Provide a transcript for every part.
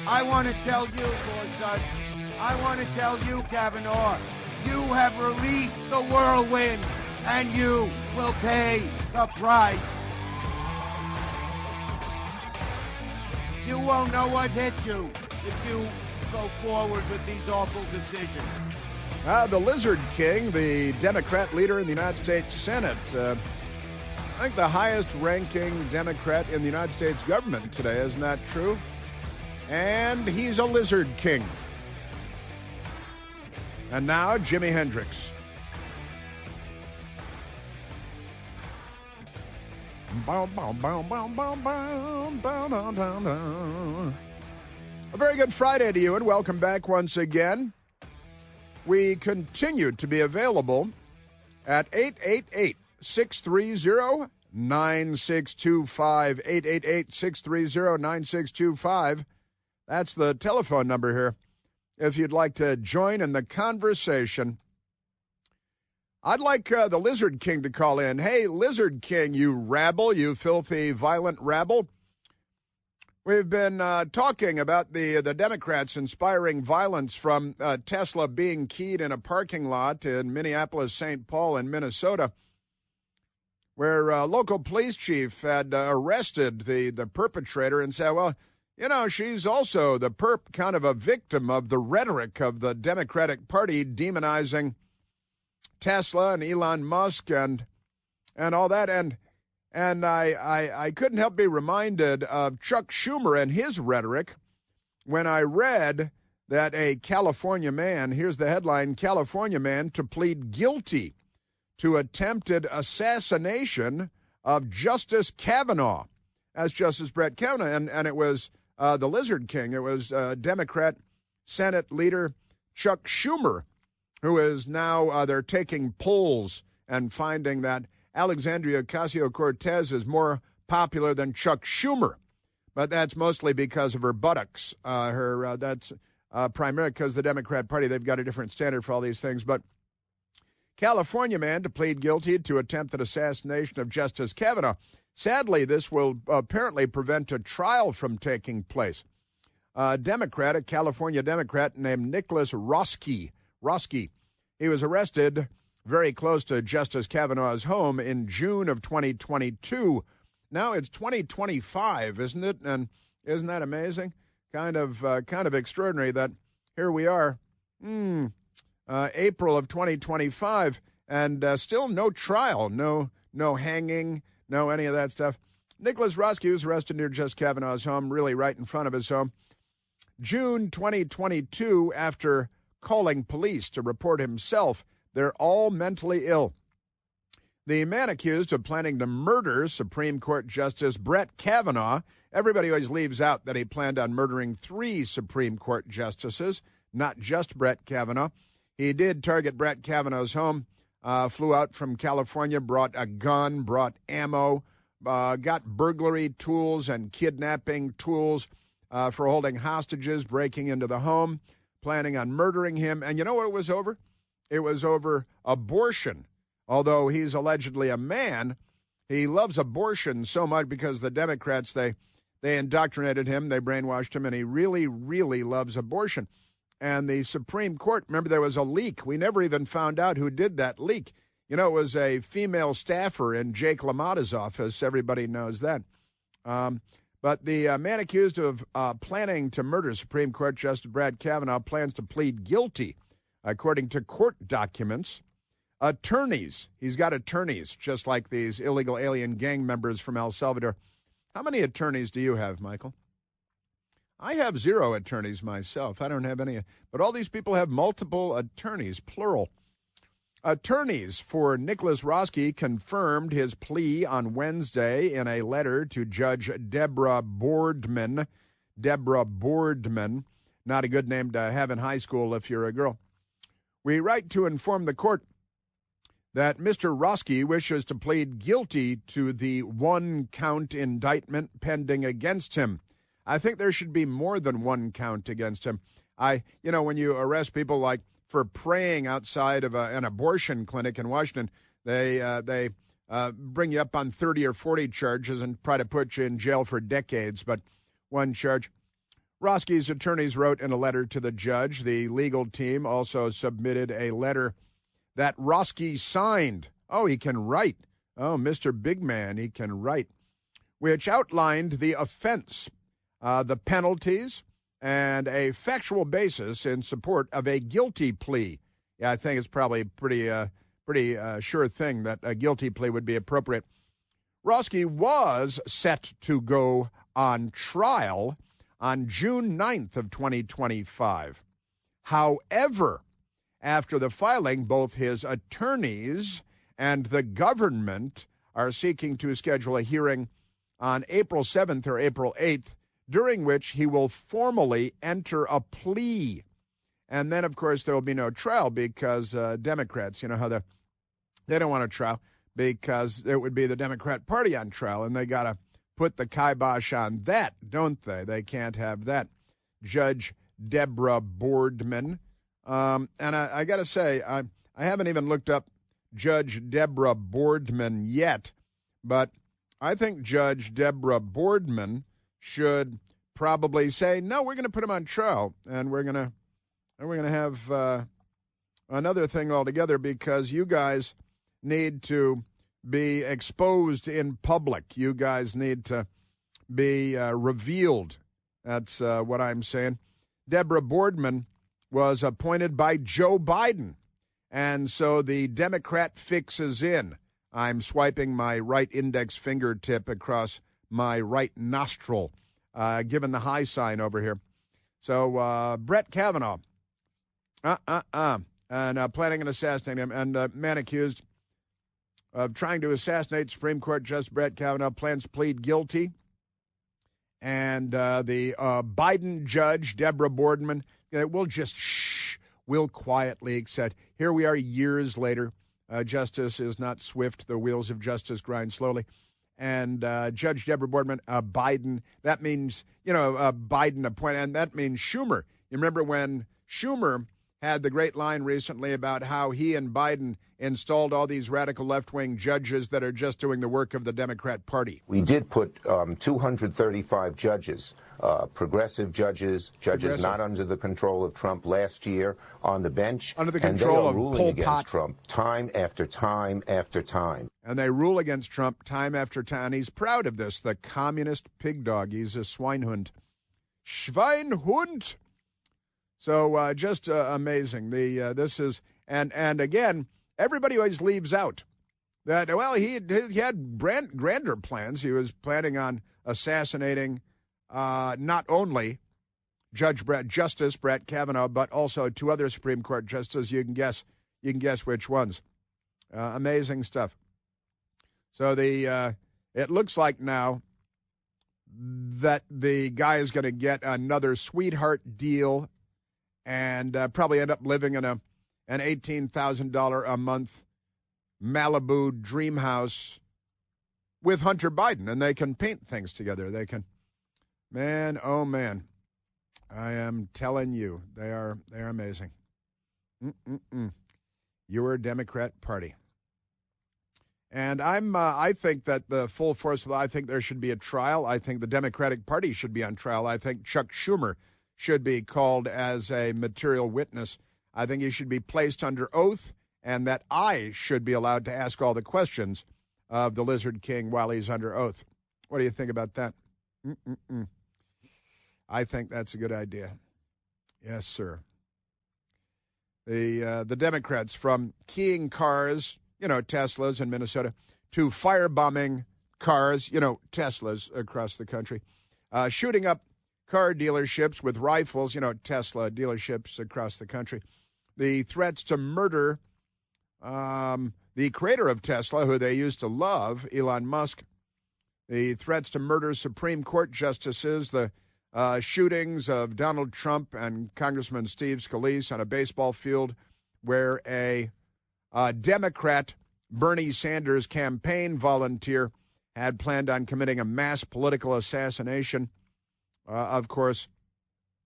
I want to tell you, Gorsuch, I want to tell you, Kavanaugh, you have released the whirlwind, and you will pay the price. You won't know what hit you if you go forward with these awful decisions. The Lizard King, the Democrat leader in the United States Senate, I think the highest-ranking Democrat in the United States government today. Isn't that true? And he's a Lizard King. And now, Jimi Hendrix. A very good Friday to you, and welcome back once again. We continue to be available at 888-630-9625, 888-630-9625. That's the telephone number here. If you'd like to join in the conversation, I'd like the Lizard King to call in. Hey, Lizard King, you rabble, you filthy, violent rabble. We've been talking about the Democrats inspiring violence from Tesla being keyed in a parking lot in Minneapolis, St. Paul, and Minnesota, where a local police chief had arrested the perpetrator and said, well, you know, she's also the kind of a victim of the rhetoric of the Democratic Party demonizing Tesla and Elon Musk and all that. And I couldn't help be reminded of Chuck Schumer and his rhetoric when I read that a California man, here's the headline, California man to plead guilty to attempted assassination of Justice Kavanaugh. That's Justice Brett Kavanaugh. And it was the Lizard King. It was Democrat Senate leader Chuck Schumer, who is now, they're taking polls and finding that Alexandria Ocasio-Cortez is more popular than Chuck Schumer, but that's mostly because of her buttocks. That's primarily because the Democrat Party, they've got a different standard for all these things. But California man to plead guilty to attempted assassination of Justice Kavanaugh. Sadly, this will apparently prevent a trial from taking place. A California Democrat named Nicholas Roski. He was arrested very close to Justice Kavanaugh's home in June of 2022. Now it's 2025, isn't it? And isn't that amazing? Kind of extraordinary that here we are, April of 2025, and still no trial, no hanging, no any of that stuff. Nicholas Roski was arrested near Justice Kavanaugh's home, really right in front of his home, June 2022, after calling police to report himself. They're all mentally ill. The man accused of planning to murder Supreme Court Justice Brett Kavanaugh. Everybody always leaves out that he planned on murdering 3 Supreme Court justices, not just Brett Kavanaugh. He did target Brett Kavanaugh's home, flew out from California, brought a gun, brought ammo, got burglary tools and kidnapping tools for holding hostages, breaking into the home, planning on murdering him. And you know what it was over? It was over abortion. Although he's allegedly a man, he loves abortion so much because the Democrats, they indoctrinated him, they brainwashed him, and he really, really loves abortion. And the Supreme Court, remember there was a leak. We never even found out who did that leak. You know, it was a female staffer in Jake LaMotta's office. Everybody knows that. But the man accused of planning to murder Supreme Court Justice Brett Kavanaugh plans to plead guilty, according to court documents. Attorneys, he's got attorneys, just like these illegal alien gang members from El Salvador. How many attorneys do you have, Michael? I have 0 attorneys myself. I don't have any. But all these people have multiple attorneys, plural. Attorneys for Nicholas Roski confirmed his plea on Wednesday in a letter to Judge Deborah Boardman. Deborah Boardman, not a good name to have in high school if you're a girl. We write to inform the court that Mr. Roski wishes to plead guilty to the 1-count indictment pending against him. I think there should be more than 1 count against him. When you arrest people like for praying outside of an abortion clinic in Washington, they bring you up on 30 or 40 charges and try to put you in jail for decades. But 1 charge. Roski's attorneys wrote in a letter to the judge. The legal team also submitted a letter that Roski signed. Oh, he can write. Oh, Mr. Big Man, he can write. Which outlined the offense, the penalties, and a factual basis in support of a guilty plea. Yeah, I think it's probably a pretty sure thing that a guilty plea would be appropriate. Roski was set to go on trial on June 9th of 2025. However, after the filing, both his attorneys and the government are seeking to schedule a hearing on April 7th or April 8th, during which he will formally enter a plea. And then, of course, there will be no trial because Democrats, you know how they don't want a trial because it would be the Democrat Party on trial, and they got to put the kibosh on that, don't they? They can't have that. Judge Deborah Boardman. And I got to say, I haven't even looked up Judge Deborah Boardman yet, but I think Judge Deborah Boardman should probably say, no, we're going to put him on trial, and we're going to have another thing altogether because you guys need to be exposed in public. You guys need to be revealed. That's what I'm saying. Deborah Boardman was appointed by Joe Biden, and so the Democrat fix is in. I'm swiping my right index fingertip across my right nostril, given the high sign over here. So Brett Kavanaugh, and planning on assassinating him, and man accused of trying to assassinate Supreme Court Justice Brett Kavanaugh plans to plead guilty. And the Biden judge, Deborah Boardman, we'll quietly accept. Here we are years later. Justice is not swift. The wheels of justice grind slowly. And Judge Deborah Boardman, Biden, that means, Biden appointed, and that means Schumer. You remember when Schumer had the great line recently about how he and Biden installed all these radical left-wing judges that are just doing the work of the Democrat Party. We did put 235 judges, progressive judges not under the control of Trump last year on the bench. Under the control of Pol Pot. And they are ruling against Trump time after time after time. And they rule against Trump time after time. And he's proud of this, the communist pig dog. He's a swinehund. Schweinhund! So just amazing. This is, and again, everybody always leaves out that, well, he had grander plans. He was planning on assassinating not only Justice Brett Kavanaugh, but also two other Supreme Court justices. You can guess which ones. Amazing stuff. So it looks like now that the guy is going to get another sweetheart deal and probably end up living in an $18,000 a month Malibu dream house with Hunter Biden, and they can paint things together. They can, man, oh man, I am telling you, they are amazing. Your Democrat Party, and I think that the full force of I think there should be a trial. I think the Democratic Party should be on trial. I think Chuck Schumer should be called as a material witness. I think he should be placed under oath, and that I should be allowed to ask all the questions of the Lizard King while he's under oath. What do you think about that? I think that's a good idea. Yes, sir. The Democrats, from keying cars, Teslas in Minnesota, to firebombing cars, Teslas across the country, shooting up car dealerships with rifles, Tesla dealerships across the country. The threats to murder the creator of Tesla, who they used to love, Elon Musk. The threats to murder Supreme Court justices, the shootings of Donald Trump and Congressman Steve Scalise on a baseball field where a Democrat, Bernie Sanders campaign volunteer, had planned on committing a mass political assassination. Of course,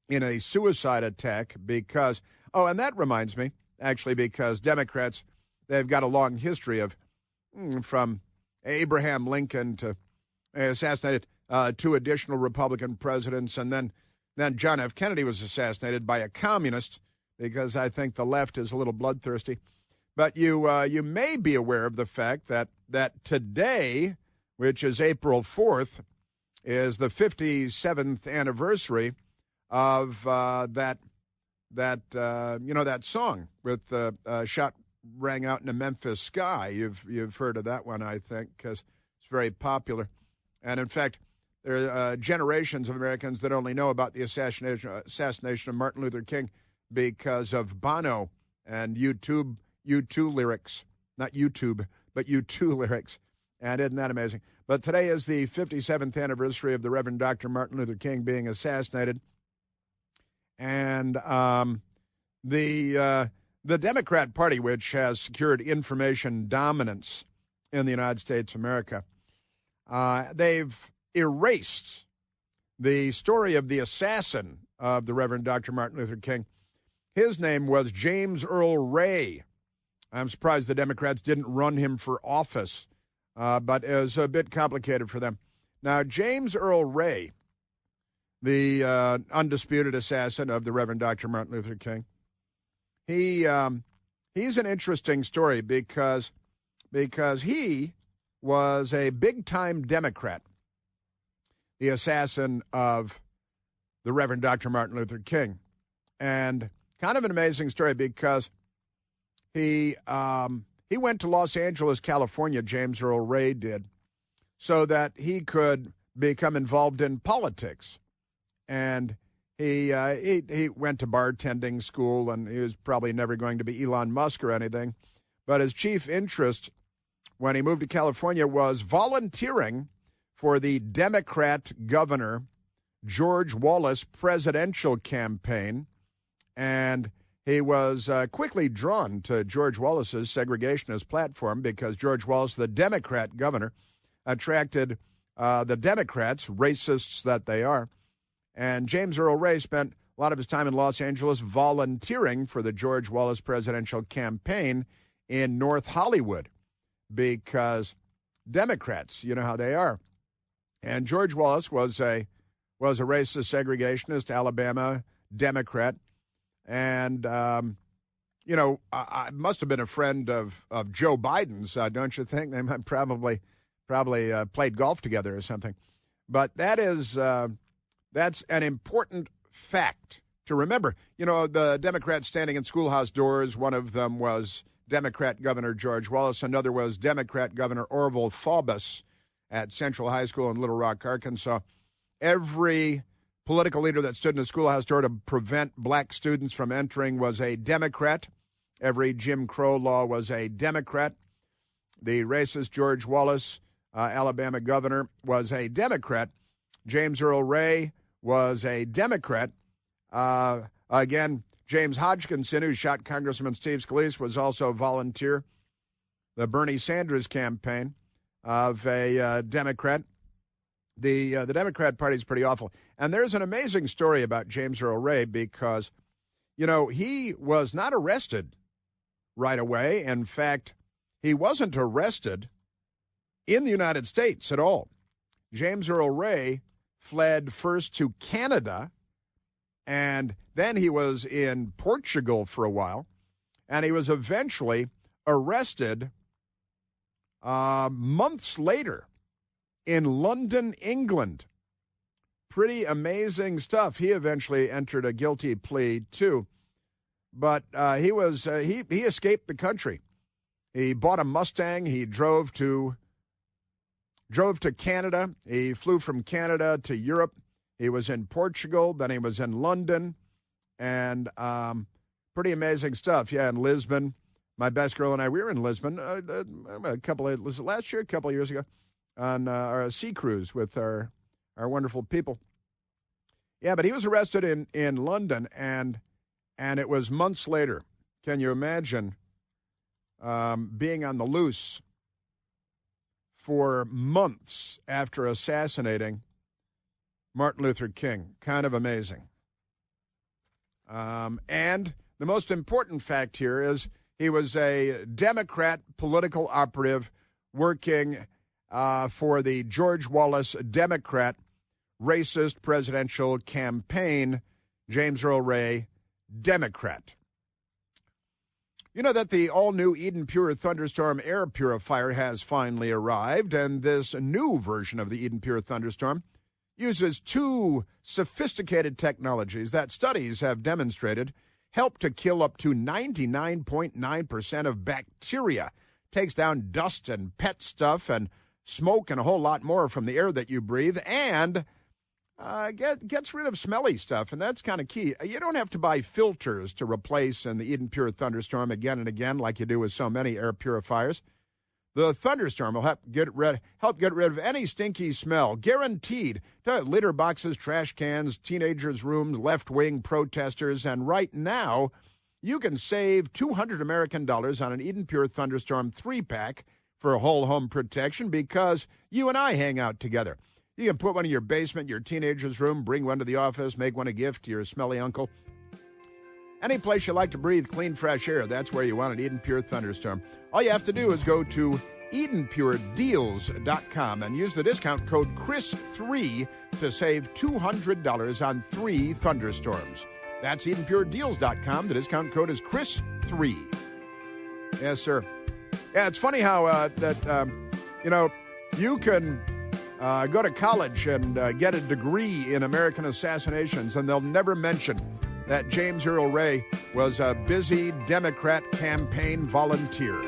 in a suicide attack because, and that reminds me, actually, because Democrats, they've got a long history of, from Abraham Lincoln to assassinated two additional Republican presidents, and then Then John F. Kennedy was assassinated by a communist, because I think the left is a little bloodthirsty. But you may be aware of the fact that today, which is April 4th, is the 57th anniversary of that song with "Shot Rang Out in the Memphis Sky." You've heard of that one, I think, because it's very popular. And in fact, there are generations of Americans that only know about the assassination of Martin Luther King because of Bono and U2 lyrics. Not YouTube, but U2 lyrics. And isn't that amazing? But today is the 57th anniversary of the Reverend Dr. Martin Luther King being assassinated. And the Democrat Party, which has secured information dominance in the United States of America, they've erased the story of the assassin of the Reverend Dr. Martin Luther King. His name was James Earl Ray. I'm surprised the Democrats didn't run him for office, but it was a bit complicated for them. Now, James Earl Ray, the undisputed assassin of the Reverend Dr. Martin Luther King, he's an interesting story because he was a big-time Democrat, the assassin of the Reverend Dr. Martin Luther King. And kind of an amazing story because he went to Los Angeles, California, James Earl Ray did, so that he could become involved in politics. And he went to bartending school, and he was probably never going to be Elon Musk or anything. But his chief interest when he moved to California was volunteering for the Democrat governor George Wallace presidential campaign. And he was quickly drawn to George Wallace's segregationist platform because George Wallace, the Democrat governor, attracted the Democrats, racists that they are. And James Earl Ray spent a lot of his time in Los Angeles volunteering for the George Wallace presidential campaign in North Hollywood because Democrats, you know how they are. And George Wallace was a racist segregationist, Alabama Democrat. And, I must have been a friend of Joe Biden's, don't you think? They might probably played golf together or something. But that's an important fact to remember. You know, the Democrats standing in schoolhouse doors, one of them was Democrat Governor George Wallace. Another was Democrat Governor Orville Faubus at Central High School in Little Rock, Arkansas. Every political leader that stood in a schoolhouse door to prevent black students from entering was a Democrat. Every Jim Crow law was a Democrat. The racist George Wallace, Alabama governor, was a Democrat. James Earl Ray was a Democrat. Again, James Hodgkinson, who shot Congressman Steve Scalise, was also a volunteer. The Bernie Sanders campaign of a Democrat. The Democrat Party is pretty awful. And there's an amazing story about James Earl Ray because, he was not arrested right away. In fact, he wasn't arrested in the United States at all. James Earl Ray fled first to Canada, and then he was in Portugal for a while, and he was eventually arrested months later in London, England. Pretty amazing stuff. He eventually entered a guilty plea too, but he escaped the country. He bought a Mustang. He drove to Canada. He flew from Canada to Europe. He was in Portugal. Then he was in London, and pretty amazing stuff. Yeah, in Lisbon. My best girl and I, we were in Lisbon was it last year, a couple of years ago, on our sea cruise with our wonderful people. Yeah, but he was arrested in London, and it was months later. Can you imagine being on the loose for months after assassinating Martin Luther King? Kind of amazing. And the most important fact here is he was a Democrat political operative working for the George Wallace Democrat racist presidential campaign. James Earl Ray, Democrat. You know that the all-new Eden Pure Thunderstorm air purifier has finally arrived, and this new version of the Eden Pure Thunderstorm uses two sophisticated technologies that studies have demonstrated help to kill up to 99.9% of bacteria, takes down dust and pet stuff and smoke and a whole lot more from the air that you breathe, and gets rid of smelly stuff, and that's kind of key. You don't have to buy filters to replace in the Eden Pure Thunderstorm again and again like you do with so many air purifiers. The Thunderstorm will help get rid of any stinky smell, guaranteed, to litter boxes, trash cans, teenagers' rooms, left-wing protesters, and right now, you can save $200 American on an Eden Pure Thunderstorm 3-pack for whole home protection because you and I hang out together. You can put one in your basement, your teenager's room, bring one to the office, make one a gift to your smelly uncle. Any place you like to breathe clean, fresh air, that's where you want an Eden Pure Thunderstorm. All you have to do is go to EdenPureDeals.com and use the discount code CHRIS3 to save $200 on 3 thunderstorms. That's EdenPureDeals.com. The discount code is CHRIS3. Yes, sir. Yeah, it's funny how you can go to college and get a degree in American assassinations, and they'll never mention that James Earl Ray was a busy Democrat campaign volunteer.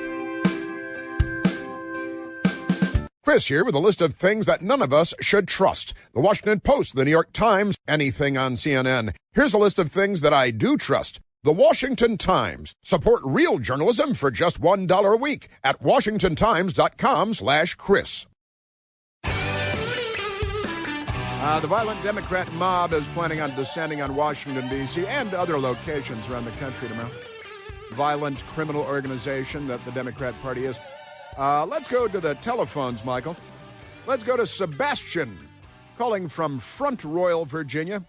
Chris here with a list of things that none of us should trust. The Washington Post, the New York Times, anything on CNN. Here's a list of things that I do trust. The Washington Times. Support real journalism for just $1 a week at WashingtonTimes.com/Chris. The violent Democrat mob is planning on descending on Washington, D.C. and other locations around the country tomorrow. Violent criminal organization that the Democrat Party is. Let's go to the telephones, Michael. Let's go to Sebastian, calling from Front Royal, Virginia.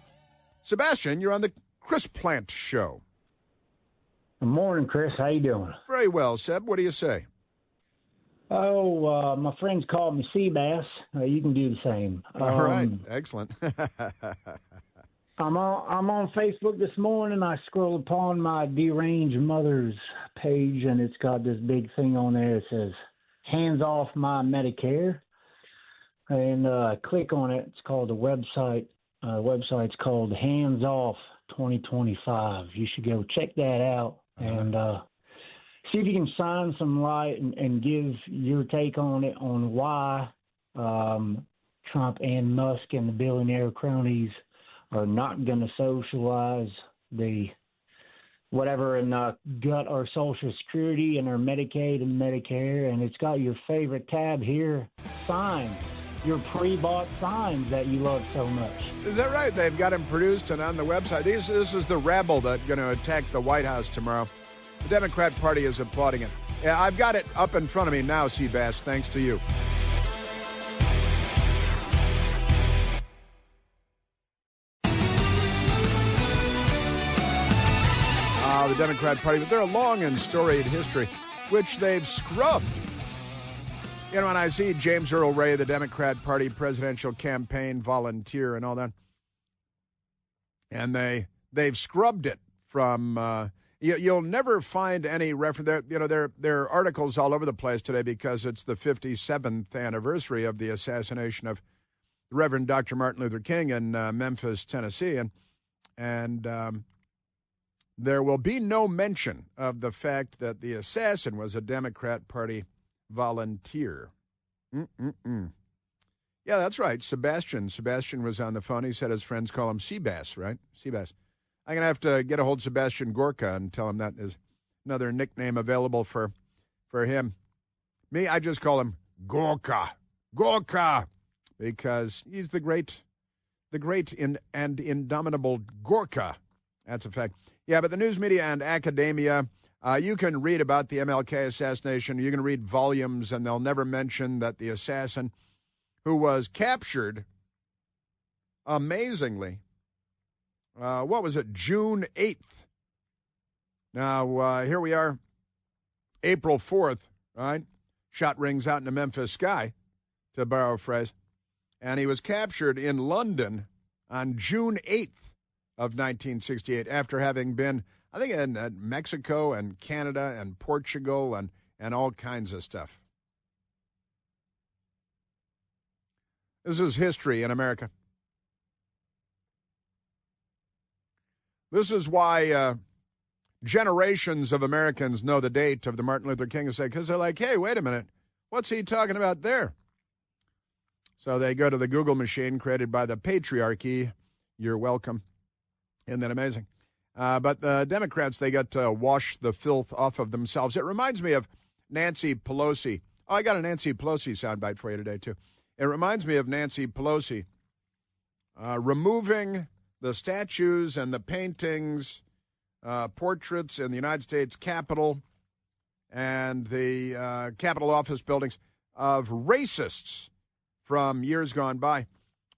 Sebastian, you're on the Chris Plant Show. Good morning, Chris. How you doing? Very well, Seb. What do you say? Oh, my friends call me Seabass. You can do the same. All right. Excellent. I'm on Facebook this morning. I scroll upon my deranged mother's page, and it's got this big thing on there that says, hands off my Medicare. And I click on it. It's called the website. Website's called Hands Off 2025. You should go check that out and see if you can shine some light and give your take on it, on why Trump and Musk and the billionaire cronies are not going to socialize the whatever in gut or Social Security and our Medicaid and Medicare. And it's got your favorite tab here, signs, your pre-bought signs that you love so much. Is that right? They've got them produced and on the website. This is the rabble that's going to attack the White House tomorrow. The Democrat Party is applauding it. Yeah, I've got it up in front of me now, Seabass, thanks to you. The Democrat Party, but they're a long and storied history, which they've scrubbed. You know, when I see James Earl Ray, the Democrat Party presidential campaign volunteer and all that, and they've scrubbed it from... You'll never find any reference. There are articles all over the place today because it's the 57th anniversary of the assassination of the Reverend Dr. Martin Luther King in Memphis, Tennessee, and there will be no mention of the fact that the assassin was a Democrat Party volunteer. Yeah, that's right. Sebastian was on the phone. He said his friends call him Seabass, right? Seabass. I'm going to have to get a hold of Sebastian Gorka and tell him that is another nickname available for him. Me, I just call him Gorka, because he's the great and indomitable Gorka. That's a fact. Yeah, but the news media and academia, you can read about the MLK assassination. You can read volumes, and they'll never mention that the assassin who was captured, amazingly, what was it, June 8th. Now, here we are, April 4th, right? Shot rings out in the Memphis sky, to borrow a phrase. and he was captured in London on June 8th of 1968 after having been, I think, in Mexico and Canada and Portugal and all kinds of stuff. This is history in America. This is why generations of Americans know the date of the Martin Luther King Day, because they're like, hey, wait a minute, what's he talking about there? So they go to the Google machine created by the patriarchy. You're welcome. Isn't that amazing? But the Democrats, they got to wash the filth off of themselves. It reminds me of Nancy Pelosi. Oh, I got a Nancy Pelosi soundbite for you today, too. It reminds me of Nancy Pelosi removing the statues and the paintings, portraits in the United States Capitol and the Capitol office buildings of racists from years gone by.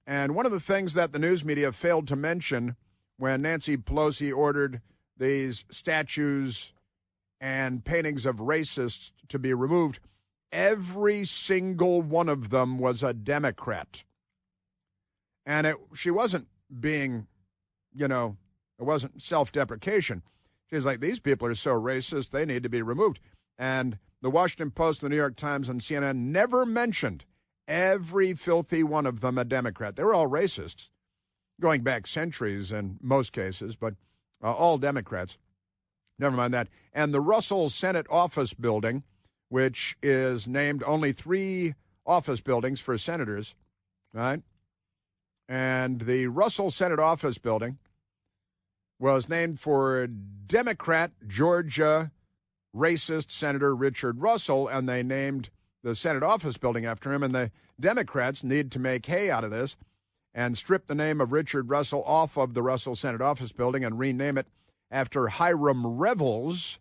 And one of the things that the news media failed to mention when Nancy Pelosi ordered these statues and paintings of racists to be removed, every single one of them was a Democrat. And she wasn't being, it wasn't self-deprecation. She's like, these people are so racist, they need to be removed. And the Washington Post, the New York Times, and CNN never mentioned every filthy one of them a Democrat. They were all racists, going back centuries in most cases, but all Democrats. Never mind that. And the Russell Senate Office Building, which is named only 3 office buildings for senators, right? And the Russell Senate Office Building was named for Democrat Georgia racist Senator Richard Russell, and they named the Senate Office Building after him. And the Democrats need to make hay out of this and strip the name of Richard Russell off of the Russell Senate Office Building and rename it after Hiram Revels,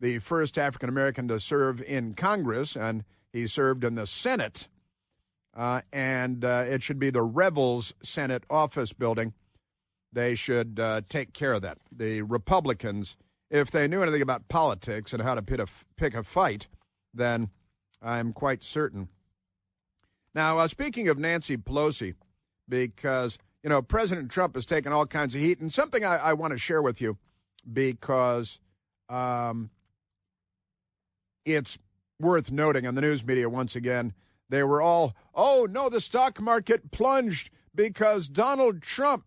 the first African-American to serve in Congress, and he served in the Senate. And it should be the Revels Senate Office Building. They should take care of that. The Republicans, if they knew anything about politics and how to pick a fight, then I'm quite certain. Now, speaking of Nancy Pelosi, because, President Trump has taken all kinds of heat, and something I want to share with you because it's worth noting on the news media once again, they were all, oh, no, the stock market plunged because Donald Trump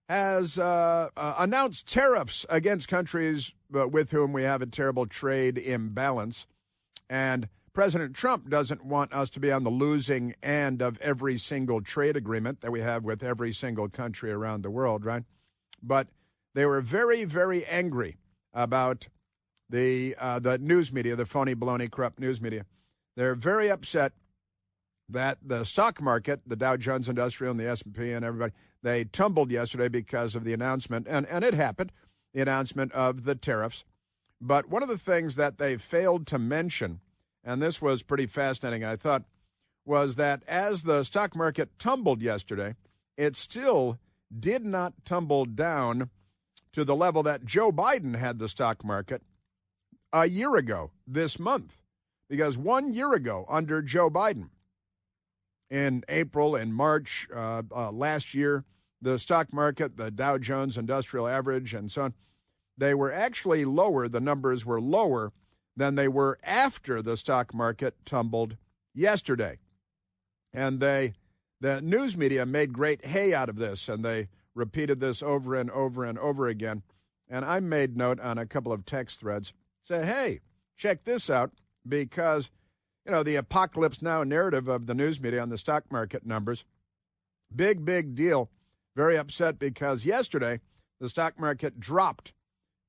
has announced tariffs against countries with whom we have a terrible trade imbalance. And President Trump doesn't want us to be on the losing end of every single trade agreement that we have with every single country around the world, right? But they were very, very angry about the news media, the phony, baloney, corrupt news media. They're very upset that the stock market, the Dow Jones Industrial and the S&P and everybody, they tumbled yesterday because of the announcement, and it happened, the announcement of the tariffs. But one of the things that they failed to mention, and this was pretty fascinating, I thought, was that as the stock market tumbled yesterday, it still did not tumble down to the level that Joe Biden had the stock market a year ago this month. Because 1 year ago, under Joe Biden, in April and March last year, the stock market, the Dow Jones Industrial Average and so on, they were actually lower. The numbers were lower than they were after the stock market tumbled yesterday. And the news media made great hay out of this, and they repeated this over and over and over again. And I made note on a couple of text threads, say, hey, check this out, because the apocalypse now narrative of the news media on the stock market numbers, big deal. Very upset because yesterday the stock market dropped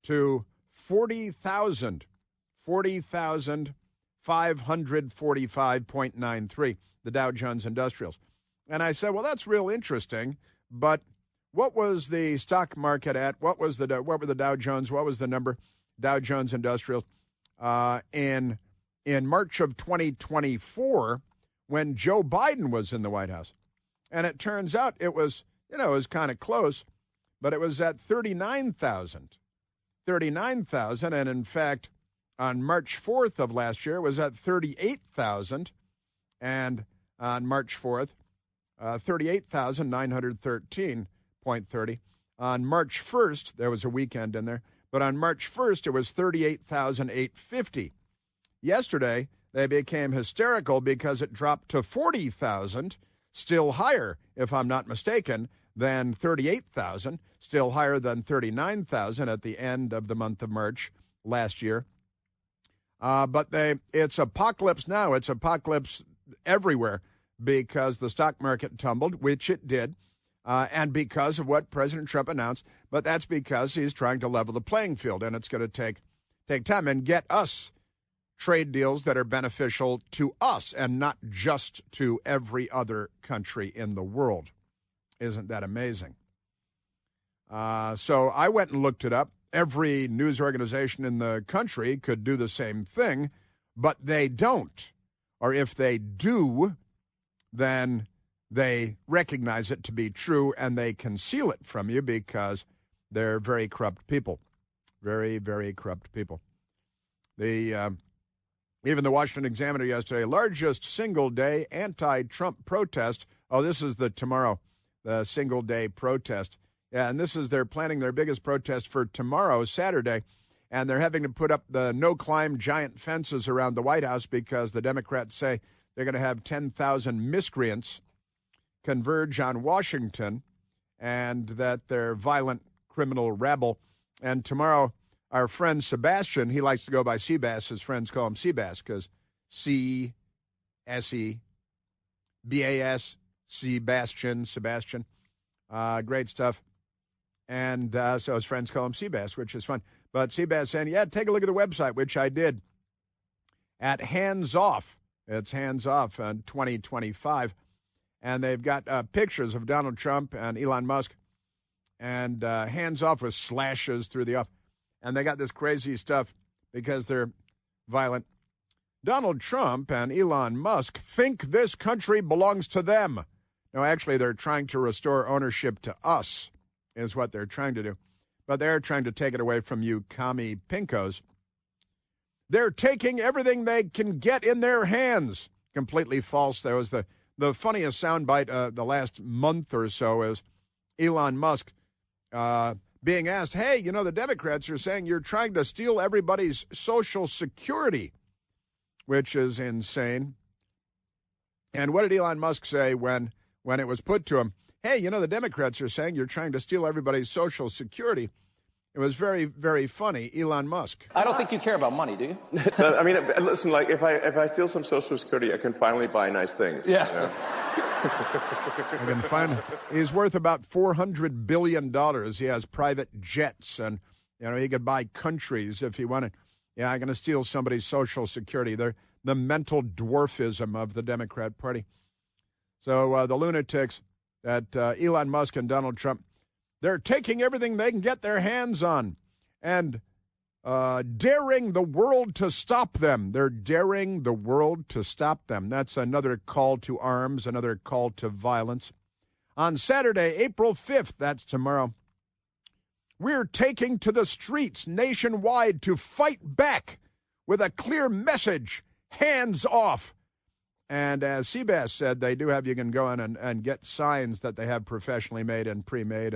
to 40,545.93, the Dow Jones Industrials. And I said, well, that's real interesting, but what was the stock market at? What were the Dow Jones? What was the number? Dow Jones Industrials in March of 2024 when Joe Biden was in the White House. And it turns out it was, it was kind of close, but it was at 39,000. 39,000, and in fact, on March 4th of last year, it was at 38,000, and on March 4th, 38,913.30. On March 1st, there was a weekend in there, but on March 1st, it was 38,850. Yesterday, they became hysterical because it dropped to 40,000, still higher, if I'm not mistaken, than 38,000, still higher than 39,000 at the end of the month of March last year. But it's apocalypse now. It's apocalypse everywhere because the stock market tumbled, which it did, and because of what President Trump announced. But that's because he's trying to level the playing field, and it's going to take time and get us trade deals that are beneficial to us and not just to every other country in the world. Isn't that amazing? So I went and looked it up. Every news organization in the country could do the same thing, but they don't. Or if they do, then they recognize it to be true and they conceal it from you because they're very corrupt people. Very, very corrupt people. Even the Washington Examiner yesterday, largest single-day anti-Trump protest. Oh, this is tomorrow, the single-day protest. Yeah, and they're planning their biggest protest for tomorrow, Saturday, and they're having to put up the no-climb giant fences around the White House because the Democrats say they're going to have 10,000 miscreants converge on Washington and that they're violent criminal rabble. And tomorrow, our friend Sebastian, he likes to go by Seabass. His friends call him Seabass because C-S-E-B-A-S, Sebastian. Great stuff. And so his friends call him Seabass, which is fun. But Seabass saying, yeah, take a look at the website, which I did, at Hands Off. It's Hands Off in 2025. And they've got pictures of Donald Trump and Elon Musk and hands off with slashes through the off. And they got this crazy stuff because they're violent. Donald Trump and Elon Musk think this country belongs to them. No, actually, they're trying to restore ownership to us, is what they're trying to do. But they're trying to take it away from you commie pinkos. They're taking everything they can get in their hands. Completely false. There was the funniest soundbite the last month or so is Elon Musk being asked, hey, the Democrats are saying you're trying to steal everybody's Social Security, which is insane. And what did Elon Musk say when it was put to him? Hey, the Democrats are saying you're trying to steal everybody's Social Security. It was very, very funny. Elon Musk. I don't think you care about money, do you? I mean, listen, like, if I steal some Social Security, I can finally buy nice things. Yeah. He's worth about $400 billion. He has private jets, and, he could buy countries if he wanted. Yeah, I'm going to steal somebody's Social Security. They're the mental dwarfism of the Democrat Party. So the lunatics that Elon Musk and Donald Trump, they're taking everything they can get their hands on and daring the world to stop them. They're daring the world to stop them. That's another call to arms, another call to violence. On Saturday, April 5th, that's tomorrow, we're taking to the streets nationwide to fight back with a clear message, hands off. And as Seabass said, they do have, you can go in and get signs that they have professionally made and pre-made.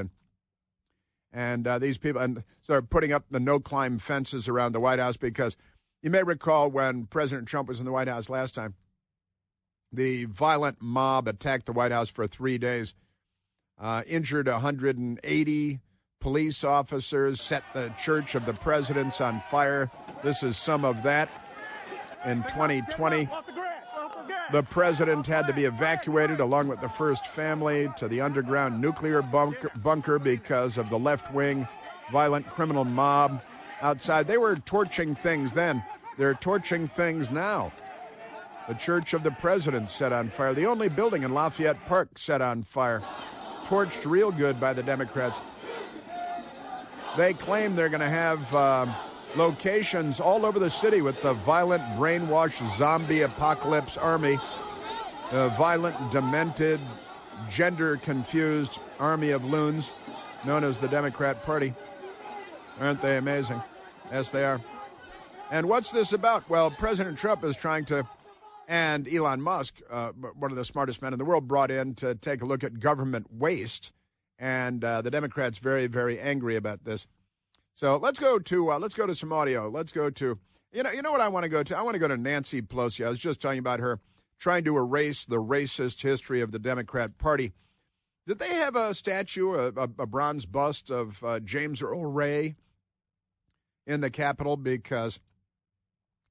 And these people, and so they're putting up the no-climb fences around the White House because you may recall when President Trump was in the White House last time, the violent mob attacked the White House for 3 days, injured 180 police officers, set the Church of the Presidents on fire. This is some of that. In 2020, the president had to be evacuated along with the first family to the underground nuclear bunker because of the left-wing violent criminal mob outside. They were torching things then. They're torching things now. The Church of the President set on fire. The only building in Lafayette Park set on fire. Torched real good by the Democrats. They claim they're going to have locations all over the city with the violent, brainwashed, zombie apocalypse army, the violent, demented, gender-confused army of loons known as the Democrat Party. Aren't they amazing? Yes, they are. And what's this about? Well, President Trump is trying to And Elon Musk, one of the smartest men in the world, brought in to take a look at government waste. And the Democrats very, very angry about this. So let's go to some audio. Let's go to you know what I want to go to. I want to go to Nancy Pelosi. I was just talking about her trying to erase the racist history of the Democrat Party. Did they have a statue, a bronze bust of James Earl Ray in the Capitol? Because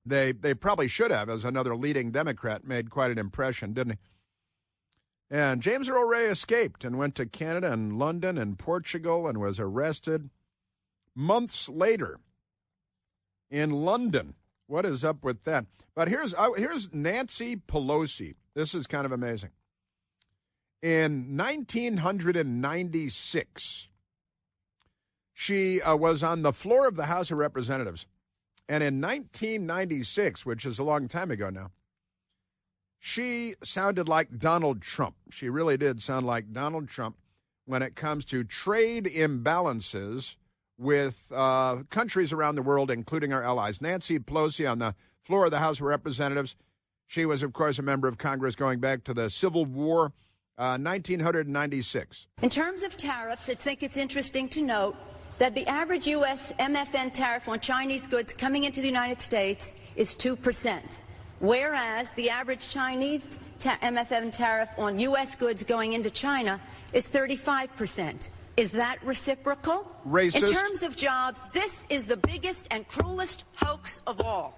they probably should have, as another leading Democrat made quite an impression, didn't he? And James Earl Ray escaped and went to Canada and London and Portugal and was arrested months later in London. What is up with that? But here's Nancy Pelosi. This is kind of amazing. In 1996, she was on the floor of the House of Representatives. And in 1996, which is a long time ago now, she sounded like Donald Trump. She really did sound like Donald Trump when it comes to trade imbalances with countries around the world, including our allies. Nancy Pelosi on the floor of the House of Representatives. She was, of course, a member of Congress going back to the Civil War, 1996. In terms of tariffs, I think it's interesting to note that the average U.S. MFN tariff on Chinese goods coming into the United States is 2%, whereas the average Chinese MFN tariff on U.S. goods going into China is 35%. Is that reciprocal? Racist. In terms of jobs, this is the biggest and cruelest hoax of all.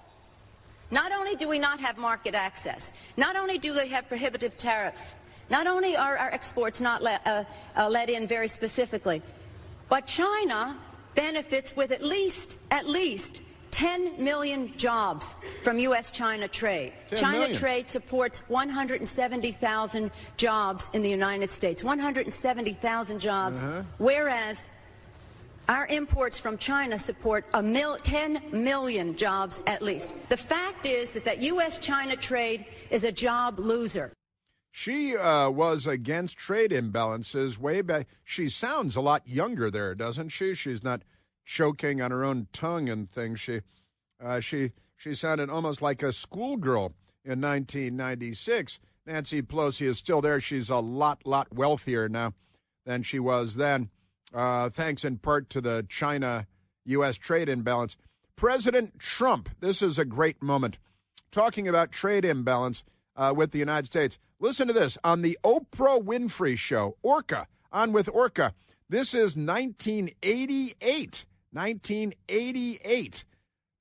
Not only do we not have market access, not only do they have prohibitive tariffs, not only are our exports not let in very specifically, but China benefits with at least 10 million jobs from U.S.-China trade. China trade supports 170,000 jobs in the United States, 170,000 jobs, whereas our imports from China support 10 million jobs at least. The fact is that U.S.-China trade is a job loser. She was against trade imbalances way back. She sounds a lot younger there, doesn't she? She's not choking on her own tongue and things. She sounded almost like a schoolgirl in 1996. Nancy Pelosi is still there. She's a lot wealthier now than she was then, thanks in part to the China-U.S. trade imbalance. President Trump, this is a great moment, talking about trade imbalance with the United States. Listen to this on the Oprah Winfrey Show, Orca, on with Orca. This is 1988. 1988.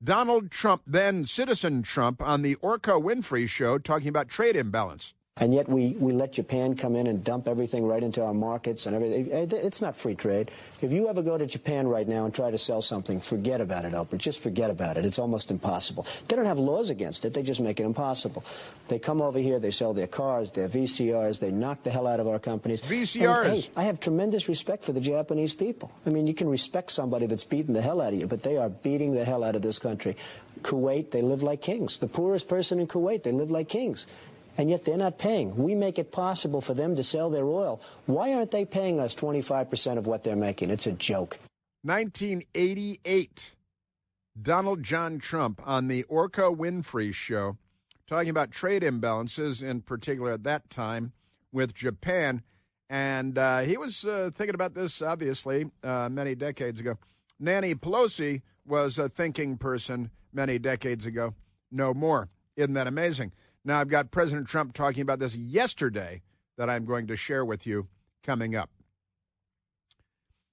Donald Trump, then Citizen Trump, on the Orca Winfrey Show, talking about trade imbalance. And yet we let Japan come in and dump everything right into our markets and everything. It's not free trade. If you ever go to Japan right now and try to sell something, forget about it, Oprah. Just forget about it. It's almost impossible. They don't have laws against it. They just make it impossible. They come over here, they sell their cars, their VCRs, they knock the hell out of our companies. VCRs. And, hey, I have tremendous respect for the Japanese people. I mean, you can respect somebody that's beating the hell out of you, but they are beating the hell out of this country. Kuwait, they live like kings. The poorest person in Kuwait, they live like kings. And yet they're not paying. We make it possible for them to sell their oil. Why aren't they paying us 25% of what they're making? It's a joke. 1988, Donald John Trump on the Orca Winfrey Show, talking about trade imbalances, in particular at that time with Japan. And he was thinking about this, obviously, many decades ago. Nancy Pelosi was a thinking person many decades ago. No more. Isn't that amazing? Now, I've got President Trump talking about this yesterday that I'm going to share with you coming up.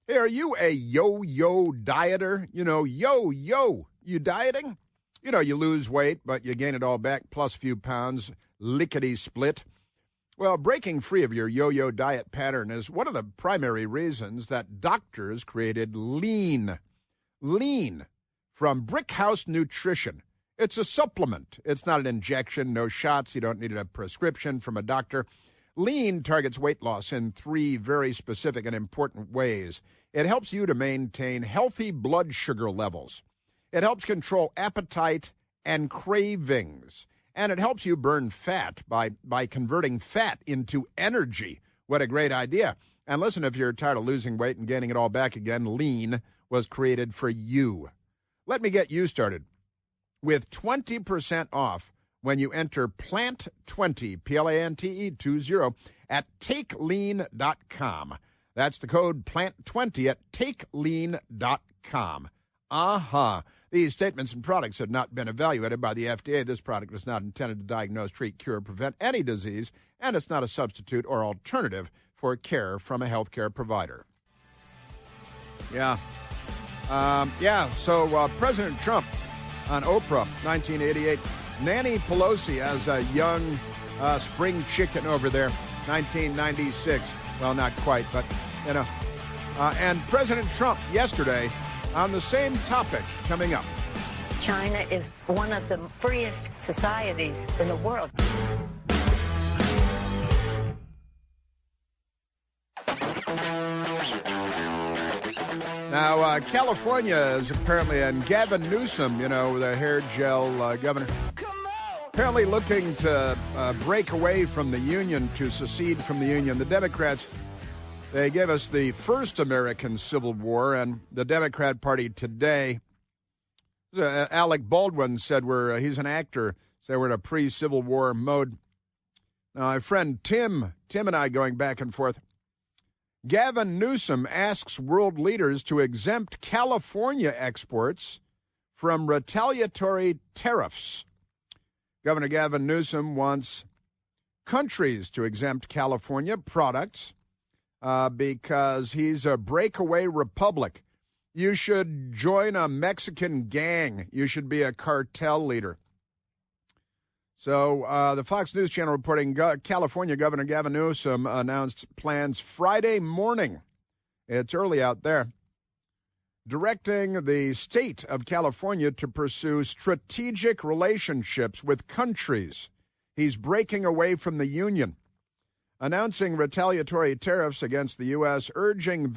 Hey, are you a yo-yo dieter? You know, yo-yo, you dieting? You know, you lose weight, but you gain it all back, plus a few pounds, lickety-split. Well, breaking free of your yo-yo diet pattern is one of the primary reasons that doctors created Lean. Lean from Brickhouse Nutrition. It's a supplement. It's not an injection, no shots. You don't need a prescription from a doctor. Lean targets weight loss in 3 very specific and important ways. It helps you to maintain healthy blood sugar levels. It helps control appetite and cravings. And it helps you burn fat by converting fat into energy. What a great idea. And listen, if you're tired of losing weight and gaining it all back again, Lean was created for you. Let me get you started with 20% off when you enter PLANT20, PLANTE20, at takelean.com. That's the code PLANT20 at takelean.com. These statements and products have not been evaluated by the FDA. This product is not intended to diagnose, treat, cure, or prevent any disease, and it's not a substitute or alternative for care from a healthcare provider. So President Trump on Oprah, 1988. Nancy Pelosi as a young spring chicken over there, 1996. Well, not quite, but, and President Trump yesterday on the same topic coming up. China is one of the freest societies in the world. Now, California is apparently, and Gavin Newsom, the hair gel governor, apparently looking to break away from the union, to secede from the union. The Democrats, they gave us the first American Civil War, and the Democrat Party today, Alec Baldwin said he's an actor, said we're in a pre-Civil War mode. Now, my friend Tim and I going back and forth. Gavin Newsom asks world leaders to exempt California exports from retaliatory tariffs. Governor Gavin Newsom wants countries to exempt California products because he's a breakaway republic. You should join a Mexican gang. You should be a cartel leader. So the Fox News Channel reporting California Governor Gavin Newsom announced plans Friday morning. It's early out there. Directing the state of California to pursue strategic relationships with countries. He's breaking away from the union. Announcing retaliatory tariffs against the U.S., urging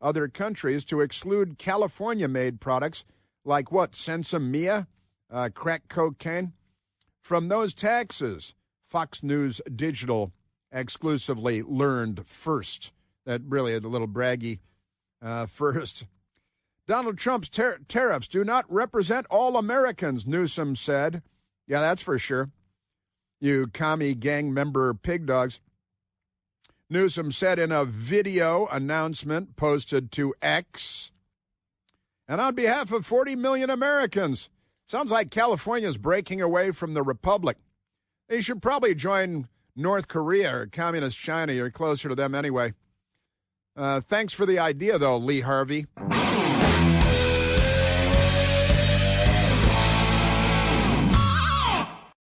other countries, to exclude California-made products like Sensimilla, crack cocaine, from those taxes. Fox News Digital exclusively learned first. That really is a little braggy first. Donald Trump's tariffs do not represent all Americans, Newsom said. Yeah, that's for sure. You commie gang member pig dogs. Newsom said in a video announcement posted to X. And on behalf of 40 million Americans, sounds like California's breaking away from the republic. They should probably join North Korea or Communist China. You're closer to them anyway. Thanks for the idea, though, Lee Harvey.